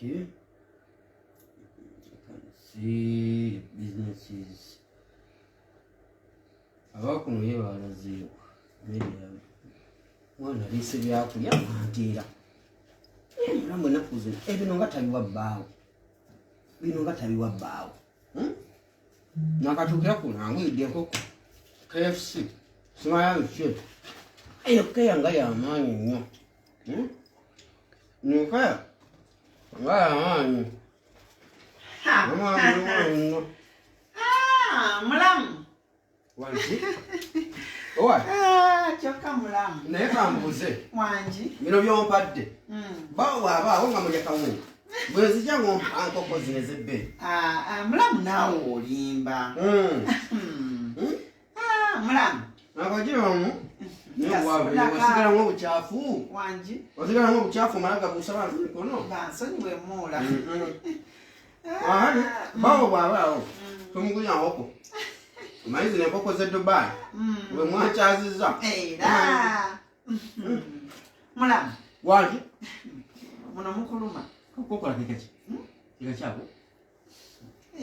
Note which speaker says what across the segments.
Speaker 1: Okay. See businesses. Abakuno ye balazeewo. Mwana lise byakulya mwanteera. Mulamu ennaku zino ebino nga tabiwa bbaawo. Bino nga tabiwa bbaawo. Nakatuukira kuno anguyidde enkoko. KFC. Simanyi ki. Eyo keya nga y'amaanyi nnyo. Nkeya nga y'amaanyi.
Speaker 2: Mulamu.
Speaker 1: Wanji? Owa?
Speaker 2: Kyokka mulamu.
Speaker 1: Naye kambuuze.
Speaker 2: Wanji?
Speaker 1: Bino by'ompadde. Bawo bw'abaawo nga mulya kawunga. Bwe zijja ng'ompa nkoko zino ez'ebbeeyi.
Speaker 2: Mulamu naawe olimba. Mulamu.
Speaker 1: Nakagiramu. Wasigalamu obukyafu.
Speaker 2: Wanji?
Speaker 1: Wasigalamu obukyafu omala gabuusa bantu mikono.
Speaker 2: Bansonyiwe muula.
Speaker 1: Bawo bw'abaawo. Tomugulya nkoko. Omanyi zino enkoko z'e Dubai. Bwe mwakyazizza.
Speaker 2: Era. Mulamu.
Speaker 1: Wanji?
Speaker 2: Muno mukuluma.
Speaker 1: Kokola kiki? Kika kyako?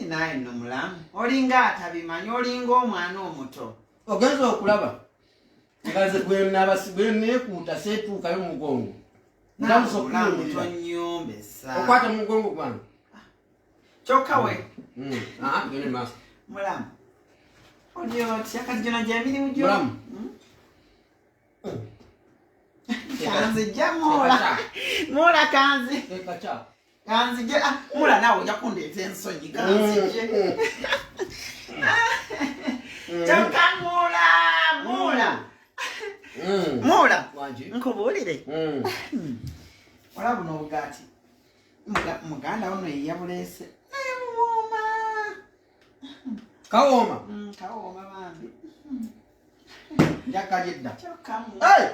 Speaker 2: Naye nno mulamu. Olinga atabimanyi, olinga omwana omuto.
Speaker 1: Ogenza okulaba. Ngaze gwe neekuuta seetuukayo mugongo. Ndabusa
Speaker 2: okulumira. Tonyombesa.
Speaker 1: Okwata mugongo gwange.
Speaker 2: Kyokka we.
Speaker 1: Gende maaso.
Speaker 2: Mulamu. Oli otya kajjona gy'emirimu gyo?
Speaker 1: Mulamu.
Speaker 2: Kanzijja muula. Muula kanzi.
Speaker 1: Ekakya.
Speaker 2: Kanzijje. Muula naawe ojja kundeeta ensonyi kanzijje. Kyokka muula. Muula. Muula.
Speaker 1: Wanji?
Speaker 2: Nkubuulire. Olaba buno obugaati. Muganda ono ye yabuleese. Naye buwooma.
Speaker 1: Kawooma.
Speaker 2: Kawooma bambi.
Speaker 1: Njakkalye dda.
Speaker 2: Kyokka muula.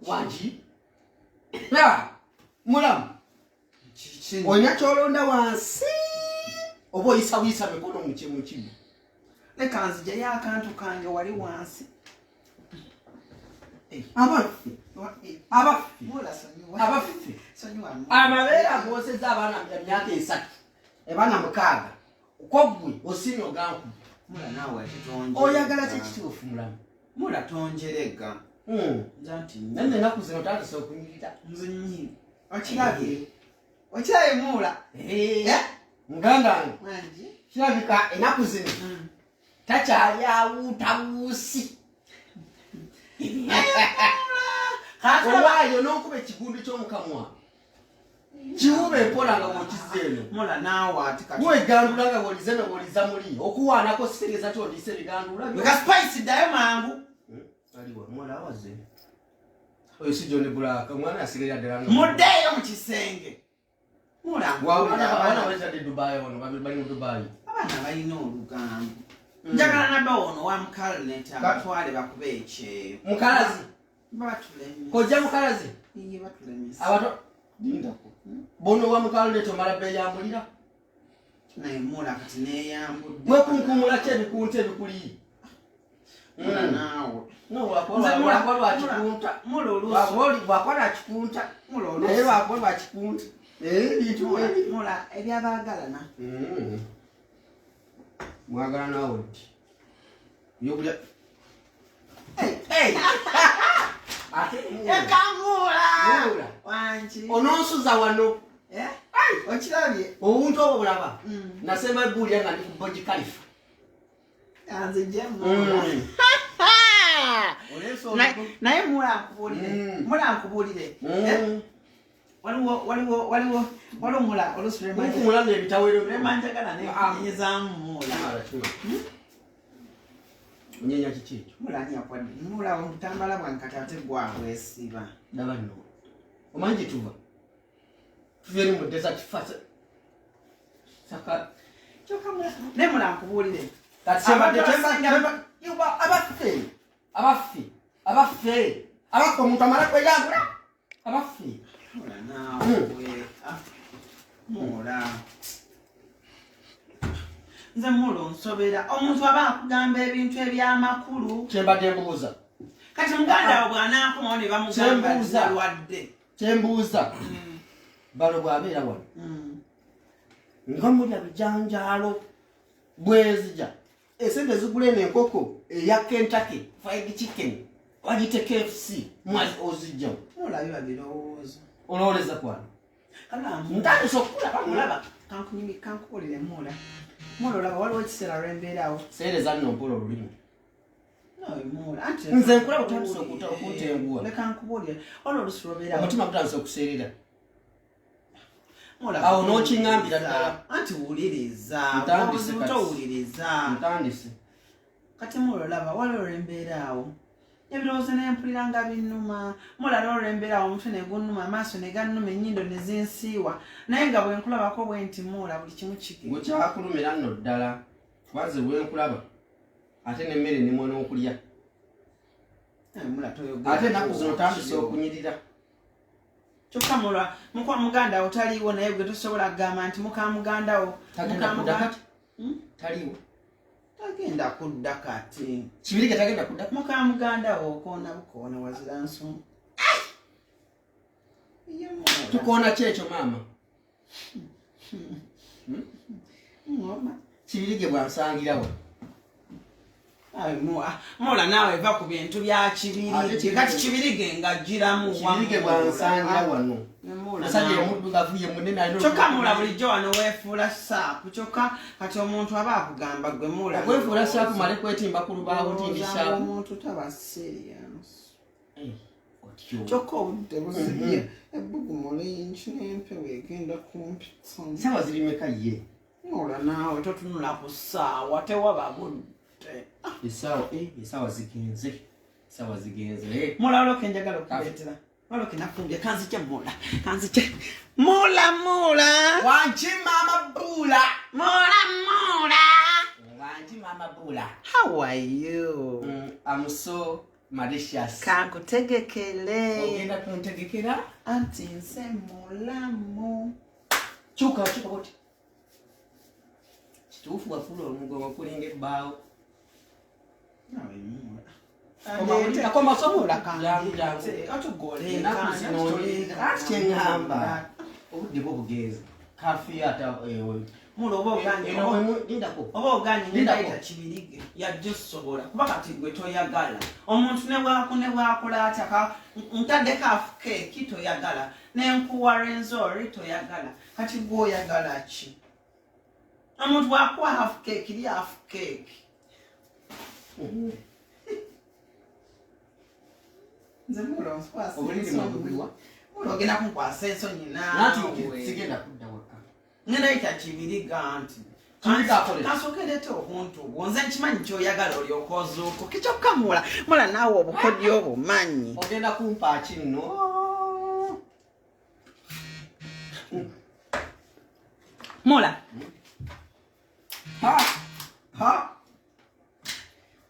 Speaker 1: Wanji? Mulamu. Olina ky'olonda wansi oba oyisabuyisa mikono mu kimu.
Speaker 2: Leka nziggyayo akantu kange wali wansi.
Speaker 1: Abaffe. Amabeere agoosezza abaana emyaka 3. Abaana 6. Koggwe osiimye oganku.
Speaker 2: Mula naawe tutonje.
Speaker 1: Oyagala ki kituufu mulamu?
Speaker 2: Mula tonjerega. Nti
Speaker 1: nenne ennaku zino tandise okunyirira.
Speaker 2: Nzinyi. Okirabye. Okirabye Mula.
Speaker 1: Muganda wange.
Speaker 2: Wanji.
Speaker 1: Kirabika ennaku zino takyali awuutabuusi. Olwayo n'okuba ekigundu ky'omukamwa. Kiwuba empola nga bw'okizzeeno.
Speaker 2: Mula naawe ati kati.
Speaker 1: Wegandula nga bw'olize ne bw'oliza muli. Okuwaanako sitegeeza ti oliise ebigandula.
Speaker 2: Bika spice ddayo mangu.
Speaker 1: Aliwa mwana awaze. Oyo si John Black, mwana asigaye ddala nga.
Speaker 2: Muddeeyo mu kisenge. Mula.
Speaker 1: Abaana bazadde Dubai wano, bali mu Dubai.
Speaker 2: Abaana balina olugambo. Njagala nabba wono wa Mukaleneta batwale bakube ekyeyo.
Speaker 1: Mukalazi.
Speaker 2: Batulemye.
Speaker 1: Kojja mukalazi.
Speaker 2: Iye batulemye.
Speaker 1: Abato dindako. Bono wa Mukaleneta omala beeyambulira.
Speaker 2: Naye Mula kati neeyambudde.
Speaker 1: Gwe kunkumula ki ebikunta ebikuli?
Speaker 2: Mula naawe.
Speaker 1: No, wakola kikunta.
Speaker 2: Mula oluusi.
Speaker 1: Wakola kikunta.
Speaker 2: Mula oluusi.
Speaker 1: Naye wakola kikunta. Bintu ebi.
Speaker 2: Mula ebyabaagalana.
Speaker 1: Mwagala naawe ddi? Yokulya.
Speaker 2: Eka Mula.
Speaker 1: Mula.
Speaker 2: Wanji.
Speaker 1: Ononsuza wano.
Speaker 2: Okirabye.
Speaker 1: Obuntu obwo bulaba. Nasemba ebbulya nga ndi ku Burj Khalifa.
Speaker 2: Kanzijje Mula. Naye Mula nkubuulire. Mula nkubuulire. Waliwo Mula oluusi
Speaker 1: Nkumula ng'ebitawero.
Speaker 2: lwemanjagala nenyezaamu Mula.
Speaker 1: Onyenya kiki ekyo?
Speaker 2: Mula anyakwadde. Mula omutambala bwange kati ate gwabwesiba.
Speaker 1: Daba nno. Omanyi gye tuva? Tuva eri mu desert fasa. Saka.
Speaker 2: Kyokka Mula. Ne Mula nkubuulire.
Speaker 1: Kati abaffe. Abaffe omuntu amala kweyambula. Abaffe.
Speaker 2: Mula naawe. Mula. Nze Mula onsobera. Omuntu aba akugamba ebintu eby'amakulu.
Speaker 1: Kyembadde mbuuza.
Speaker 2: Kati muganda wo bw'anaakomawo ne bamugamba nti alwadde.
Speaker 1: Kyembuuza. balo bwabeera wano nga mulya bijanjaalo bwezija esente zigula eno enkoko eya Kentucky fried chicken wagite KFC mwazi ozijjawo
Speaker 2: Mulayo abirowooza
Speaker 1: olowoleza kwano
Speaker 2: ntandise okulaba mulaba kankuwulire mula olaba waliwo ekiseera lwembeerawo
Speaker 1: seereza nno mpola olulimi
Speaker 2: mula
Speaker 1: nze nkulaba otandise okuntenguwa
Speaker 2: leka nkubuulire olwo olusi lwobeerawo
Speaker 1: omutima gutandise okuseerera awo n'okiŋŋambira ddala
Speaker 2: anti wuliriza
Speaker 1: ntandise
Speaker 2: kati mula olaba waliwo lwembeeraawo ebirowoozo nempulira nga binnuma mulala olwembeeraawo omutwe ne gunnuma amaaso ne gannuma ennyindo ne zinsiiwa naye nga bwe nkulabako bwe nti mula buli kimu kiki
Speaker 1: gwe kyakulumira nno ddala kubanze bwe nkulaba ate n'emmere nemwe n'okulya ate ennaku zino tandise okunyirira
Speaker 2: kyokka mula mukwa muganda wo taliiwo naye gwe tosobola kugamba nti muka muganda wo
Speaker 1: taliiwo
Speaker 2: tagenda kudda kati
Speaker 1: Kibirige tagenda kudda
Speaker 2: muka muganda wo okoona bukoona wazira nsonga
Speaker 1: tukoona kyekyo maama Kibirige bwansangirawo
Speaker 2: mula naawe eva ku bintu bya Kibirige kati Kibirige ng'aggiramu
Speaker 1: Kibirige bwansangira wano nasajja omuddugavu ye munene
Speaker 2: kyokka mula bulijjo wano weefuula saapu kyokka kati omuntu aba akugamba gwe mula
Speaker 1: okwefuula saapu male kwetimba ku lubaawo tindisaapu
Speaker 2: omuntu taba serious kyokka obudde buzibye ebbugumu lingi n'empewo egenda kumpita
Speaker 1: saawa zirimeka ye
Speaker 2: mula naawe totunula ku ssaawa tewaba budde
Speaker 1: esaawa zigenze
Speaker 2: mula waloke njagala okuleetera waloke nafumbye kanzije mula
Speaker 1: wanji mama bula wanji mama bula
Speaker 2: how are you
Speaker 1: I'm so malicious
Speaker 2: kankutegekele
Speaker 1: ogenda kuntegekera
Speaker 2: anti nze mulamu
Speaker 1: kyuka koti kituufu wafula omugongo kulinga ebbaawo kyeŋŋamba obudde bwo bugenze kafiya ata
Speaker 2: mula oba oganye nendayita Kibirige yajja osobola kuba kati gwe toyagala omuntu ne bwakola atya ntaddeko afu keeki toyagala nenkuwa renzori toyagala kati gwe oyagala ki omuntu bwakuwa hafu keeki li hafu keeki nze mula ogenda kunkwasa ensonyi
Speaker 1: sigenda kudda waka
Speaker 2: nendayita Kibirige anti kasokerete obuntu bwo nze nkimanyi kyoyagala olyoka ozuuko kikyokka mula naawe obukodyo obumanyi
Speaker 1: ogenda kumpa kinno
Speaker 2: mula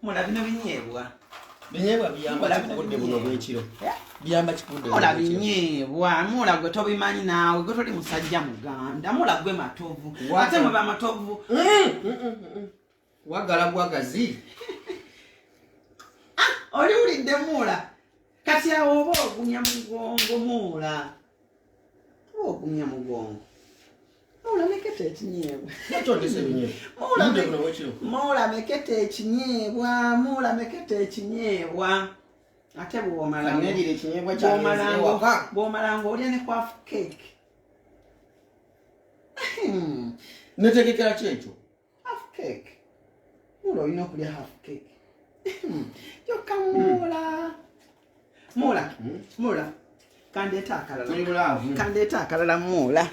Speaker 2: mula bino binyeebwa
Speaker 1: biyamba kikudde buno bwekiro biyamba kikudde
Speaker 2: mula binyeebwa mula gwe tobimanyi naawe gwe toli musajja muganda mula gwe matovu ate mwe bamatovu
Speaker 1: wagala bwagazi
Speaker 2: oliwulidde mula kati awo oba ogumya mugongo mula oba ogumya mugongo mula mekete ekinyeebwa mula mekete ekinyeebwa mula mekete ekinyeebwa ate bw'omalanga olya ne ku hafu keeki
Speaker 1: netegekera kyekyo
Speaker 2: hafu keeki mula olina okulya hafu keeki kyokka mula kandeeta akalala mula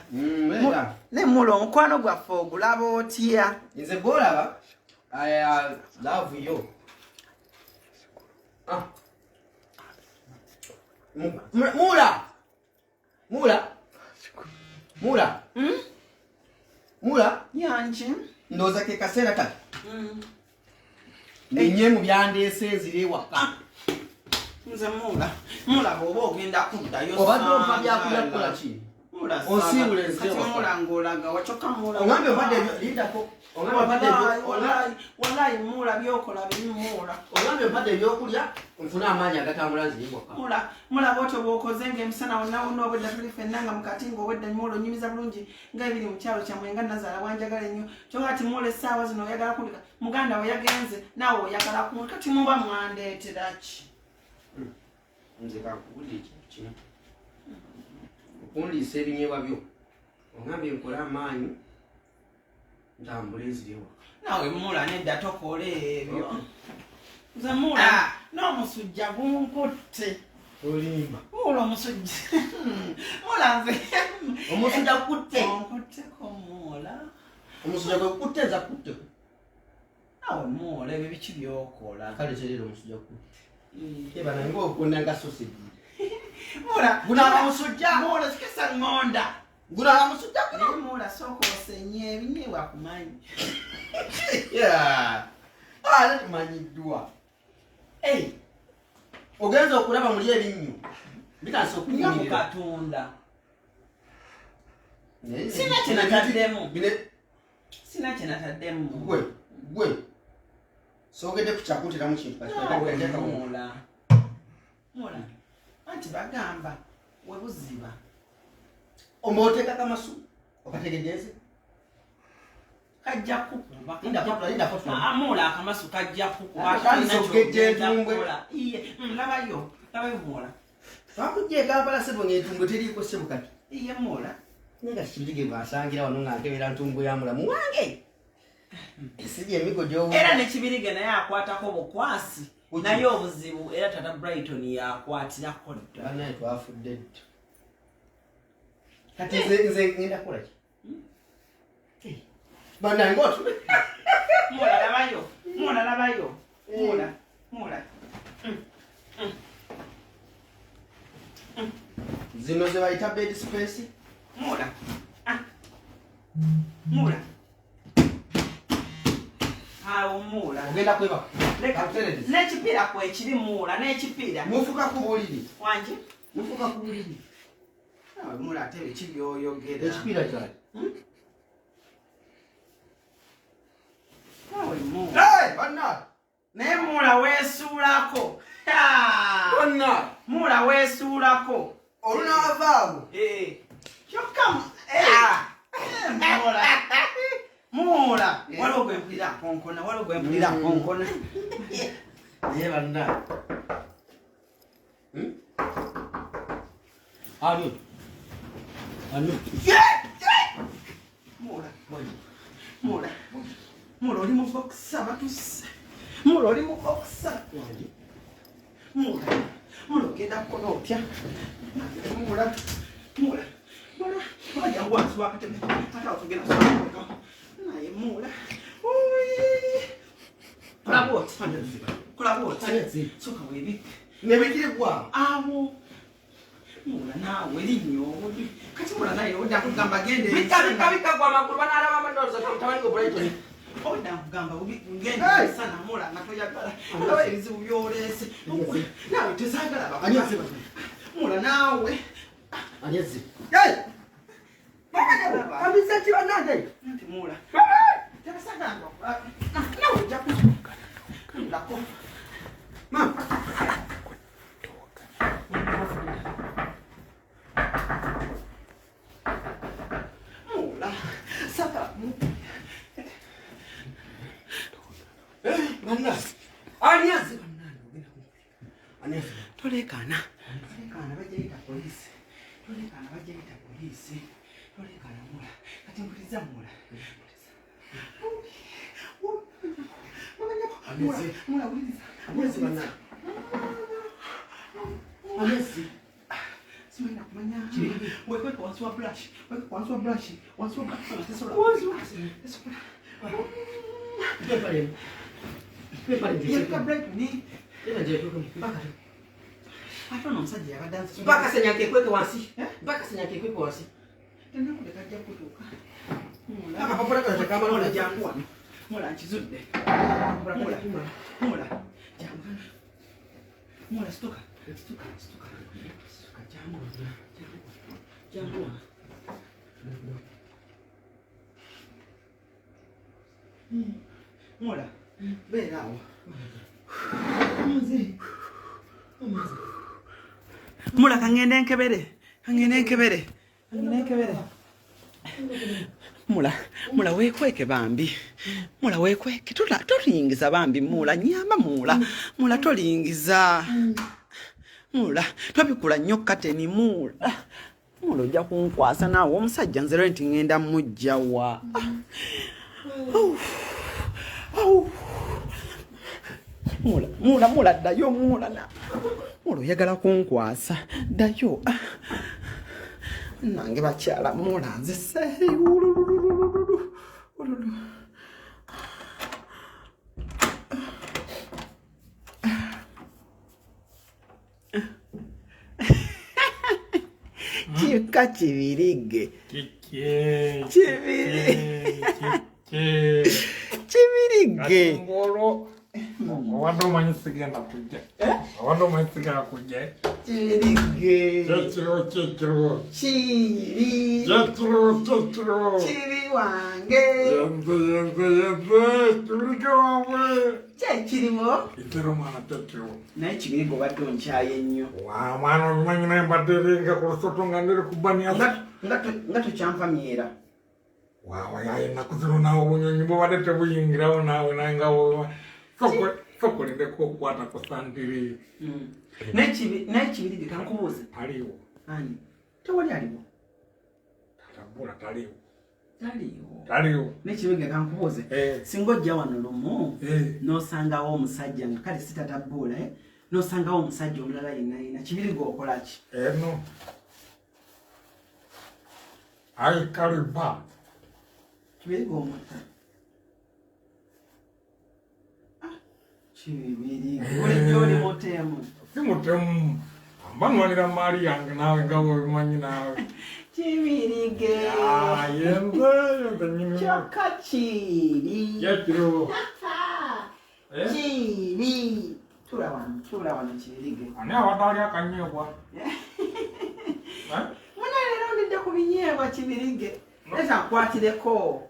Speaker 2: ne mula omukwano gwaffe ogulaba otya
Speaker 1: nze gwolaba laavu yo mula
Speaker 2: yanji
Speaker 1: ndowooza ke kaseera kati nenye mu byandeese eziri ewaka
Speaker 2: nze mula bw'oba ogenda kuddayo
Speaker 1: obadde ova byakulya kukola ki
Speaker 2: mula
Speaker 1: Osiibula enzire
Speaker 2: waka. Kati mula ngolaga wachoka mula.
Speaker 1: Ongambe mbadde lindako.
Speaker 2: Wallahi mula byokola bimula.
Speaker 1: Ongambe mbadde ebyokulya nfuna amaanyi agatambula nziyibwaka.
Speaker 2: Mula bwotyo bw'okoze ng'emisana wonna obwedda tuli ffenna nga mukati ng'obwedda mula onyumiza bulungi nga ebiri mu kyalo kyammwe nga Nazaala bwanjagala ennyo. Kyokka ati mula essaawa zino oyagala kulika muganda we yagenze naawe oyagala kumulika kati muba mwandeetera ki?
Speaker 1: Nze kakubulira ekintu kimu. Okundiisa ebinyeebwa byo. Ongambe nkole amaanyi ntambule nzire waka.
Speaker 2: Nawe mula nedda tokola ebyo. Nze mula n'omusujja gunkutte.
Speaker 1: Olimba.
Speaker 2: Mula omusujja. Mula nze.
Speaker 1: Omusujja kutte.
Speaker 2: Onkutteko mula.
Speaker 1: Omusujja gwe kutte nza kutte.
Speaker 2: Nawe mula ebyo biki byokola.
Speaker 1: Kale kyerera omusujja kutte. Eba nange okunda nga sausage.
Speaker 2: Mula.
Speaker 1: Gunaaba musujja.
Speaker 2: Mula sikisa ngonda.
Speaker 1: Gunaaba musujja kuno.
Speaker 2: Mula sooka osenye ebinyeebwa kumanyi.
Speaker 1: Ate tumanyiddwa. Ogenza okulaba muli ebinnyo. Bitandise okunyirira.
Speaker 2: Nga Katonda.
Speaker 1: Sina
Speaker 2: kye nataddemu.
Speaker 1: Gwe. Soogedde ku kyakunteramu kintu kati.
Speaker 2: Mula. Anti bagamba we buziba.
Speaker 1: Omwoteeka kamasu. Okategedde nze.
Speaker 2: Kajja kukuba.
Speaker 1: Linda kotu.
Speaker 2: Mula akamasu kajja kukuba.
Speaker 1: Kandi sogedde entumbwe.
Speaker 2: Iye, labayo mula.
Speaker 1: Twakujja Kampala sebo ng'entumbwe teriiko ssebo kati.
Speaker 2: Iye mula.
Speaker 1: Nenga kimbige bwasangira wano nga nkebera ntumbwe ya mulamu wange. Esiji emigo gy'owu.
Speaker 2: Era ne Kibirige naye akwatako bukwasi. Naye obuzibu era tata Brighton yakwatirako dda.
Speaker 1: Banaye twafudde dda. Kati nze ngenda kukola ki? Banaye ng'otu.
Speaker 2: Mula labayo. Mula.
Speaker 1: Zino ze bayita bed space.
Speaker 2: Mula. Awo mula.
Speaker 1: Ogenda kweba.
Speaker 2: N'ekipiira kwekiri mula n'ekipiira.
Speaker 1: Mufuka ku buliri.
Speaker 2: Wangi?
Speaker 1: Mufuka ku buliri.
Speaker 2: Nawe mula ate biki by'oyogera.
Speaker 1: Ekipiira kyali.
Speaker 2: Nawe mula.
Speaker 1: Banna.
Speaker 2: Naye mula weesuulako.
Speaker 1: Banna.
Speaker 2: Mula weesuulako.
Speaker 1: Olunaavaawo.
Speaker 2: Kyokka Mula. Waliwo gwe mpulira konkona.
Speaker 1: Naye banna. Ano.
Speaker 2: Mula oli mu bokisa batuse. Mula oli mu bokisa. Mula ogenda kukola otya. Mula. Wajja wansi wakatebe. Ate awo tugenda kusooka. Naye mula. Kola bwoti. Soka weebike.
Speaker 1: Nebikiribwa.
Speaker 2: Awo. Mula naawe linnyo obuli. Kati mula naye odda kugamba gende.
Speaker 1: Bika gwa makulu banaalaba amadoozi tamani go Brighton.
Speaker 2: Odda kugamba ngende sana mula nga toyagala. Olaba ebizibu byoleese. Naawe tezaagala bakulu. Mula naawe.
Speaker 1: Anyezi. Ambisa kiba nande.
Speaker 2: Nti mula. Tebasaagala bakulu. Naawe ojja kundako.
Speaker 1: Mama.
Speaker 2: Mula. Saka.
Speaker 1: Banna. Anyezi. Anyezi.
Speaker 2: Tolekana bajja yita poliisi. Tolekana mula. Kati mpuliriza mula. Mula wuliriza.
Speaker 1: Anyezi banna. Anyezi.
Speaker 2: Simanya kumanya. Wekweka wansi wa brush. Wansi wa ate ono omusajja yabaddansi.
Speaker 1: Mpaka senyake kweke wansi.
Speaker 2: Tennakude kajja kutuuka.
Speaker 1: Akapapula kano tekamala
Speaker 2: Mula jangu wano. Mula nkizudde. Mula jangu. Mula situka. Jangu. Mula, beerawo. Mula kangende nkebere. Mula weekweke bambi. Mula weekweke. Tolingiza bambi Mula. Nyamba Mula tolingiza. Mula tobikula nnyo kateni Mula. Mula ojja kunkwasa naawe omusajja nzero nti ngenda mujja wa. Mula ddayo Mula oyagala kunkwasa ddayo. Nange bakyala Mula nze Chika Chibirige. Chibirige.
Speaker 3: Wando manyisigenda kujja. Wando manyisigenda kujja.
Speaker 2: Chibirige.
Speaker 3: Chechiro.
Speaker 2: Chibi.
Speaker 3: Chechiro.
Speaker 2: Chibi wange.
Speaker 3: Yenze. Chibirige wawe.
Speaker 2: Chechirimo.
Speaker 3: Itero mwana chechiro.
Speaker 2: Naye Chibirige obadde onkyaye nnyo.
Speaker 3: Wa mwana omanyi naye mbadde nga ku lusoto nga ndiri kubaniya.
Speaker 2: Nga tokyampamyera.
Speaker 3: Waawa yaye ennaku zino naawe obunyonyi bwobadde tebuyingirawo naawe naye nga sokolindeko okukwata ku santiri.
Speaker 2: Naye Chibirige kankubuuze.
Speaker 3: Taliwo.
Speaker 2: Ani? Tewali aliwo.
Speaker 3: Tatabula taliwo.
Speaker 2: Taliwo. Naye Chibirige kankubuuze. Singa ojja wano lumu n'osangawo omusajja nga kale sitatabula n'osangawo omusajja omulala yenna Chibirige okola ki?
Speaker 3: Eno. Aikaliba.
Speaker 2: Chibirige omutta. Chibirige. Oli mutemu.
Speaker 3: Si mutemu. Mbanwanira maali yange naawe nga bwebimanyi naawe.
Speaker 2: Chibirige.
Speaker 3: Yenze nyini.
Speaker 2: Kyokka Chibi.
Speaker 3: Chechiro.
Speaker 2: Chibi. Tula wano Chibirige.
Speaker 3: Ani abadde akanyeebwa.
Speaker 2: Muna leero ndidde ku binyeebwa Chibirige. Leta nkwatireko.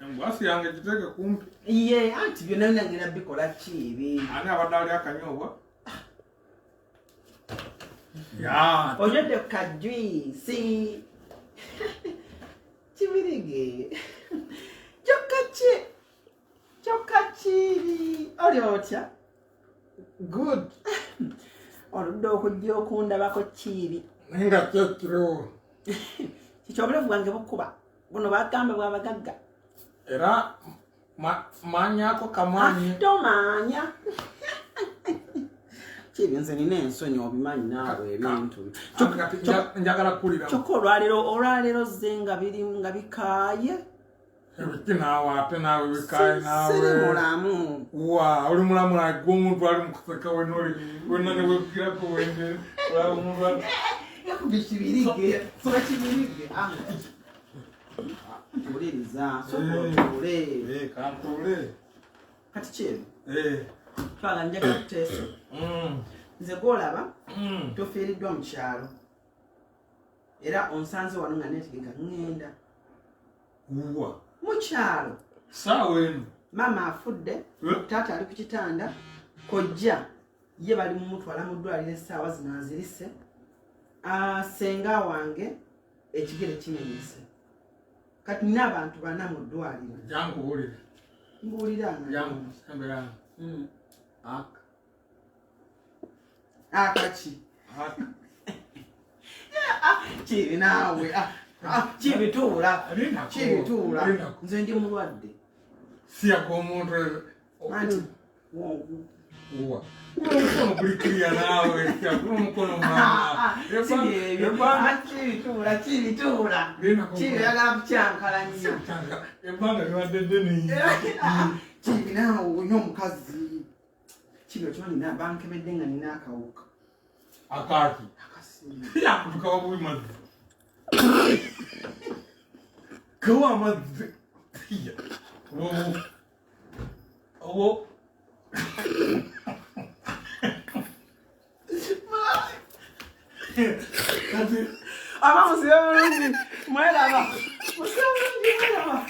Speaker 3: Embwasi yange giteke kumpi.
Speaker 2: Ye, anti byonna nagenda bikola Chibi.
Speaker 3: Ani abadde akanyeebwa. Ya.
Speaker 2: Ojodde ku kajwisi. Chibirige. Kyokka Chibi. Oli otya?
Speaker 3: Good.
Speaker 2: Oludde okujja okundabako Chibi.
Speaker 3: Nga Chechiro.
Speaker 2: Kiki obulavu bwange bukuba. Buno bagamba bw'abagagga.
Speaker 3: Era manyako kamanyi.
Speaker 2: Tomanya. Chibi nze nina ensonyi obimanyi naawe ebintu.
Speaker 3: Njagala kulira.
Speaker 2: Kyokka olwaleero zze nga bikaaye.
Speaker 3: Ebiki naawe ate naawe bikaaye naawe.
Speaker 2: Siri mulamu.
Speaker 3: Wa oli mulamu like omuntu ali mu kuseka wenna ne wekirako wende.
Speaker 2: Yakubi Chibirige. Soba Chibirige. Mpuliriza. Sokotuule.
Speaker 3: Kantuule.
Speaker 2: Kati Chibi. Twala njagala kuteesa. Nze gw'olaba tofiiriddwa mu kyalo. Era onsanze wano nga neetegeka ngenda.
Speaker 3: Uwa.
Speaker 2: Mu kyalo.
Speaker 3: Saawa eno.
Speaker 2: Maama afudde. Taata ali ku kitanda. Kojja ye bali mumutwala mu ddwaliro essaawa zino azirise. Senga wange ekigere kimenyese. Kati nina abantu bana mu ddwaliro.
Speaker 3: Jankuwulire.
Speaker 2: Mbuuliranga.
Speaker 3: Jangu sembera.
Speaker 2: Akaki. Chibi naawe. Chibi tuula. Chibi tuula. Nze ndi mulwadde.
Speaker 3: Siyako omuntu.
Speaker 2: Anti.
Speaker 3: Uwa. Umukono kulikiriya naawe. Siyako umukono mwana.
Speaker 2: Chibi tuula. Chibi yagala kucyankala nnyo.
Speaker 3: Ebbanga liwadde ddene.
Speaker 2: Chibi naawe olina omukazi. Chibi okimanyi bankebedde nga nina akawuka.
Speaker 3: Akaaki.
Speaker 2: Akasiiri.
Speaker 3: Yakutuka wabubi mazzi. Kawa amazzi. Owo. Kati
Speaker 2: Aba musibe bulungi. Mweraba. Musibe bulungi mweraba.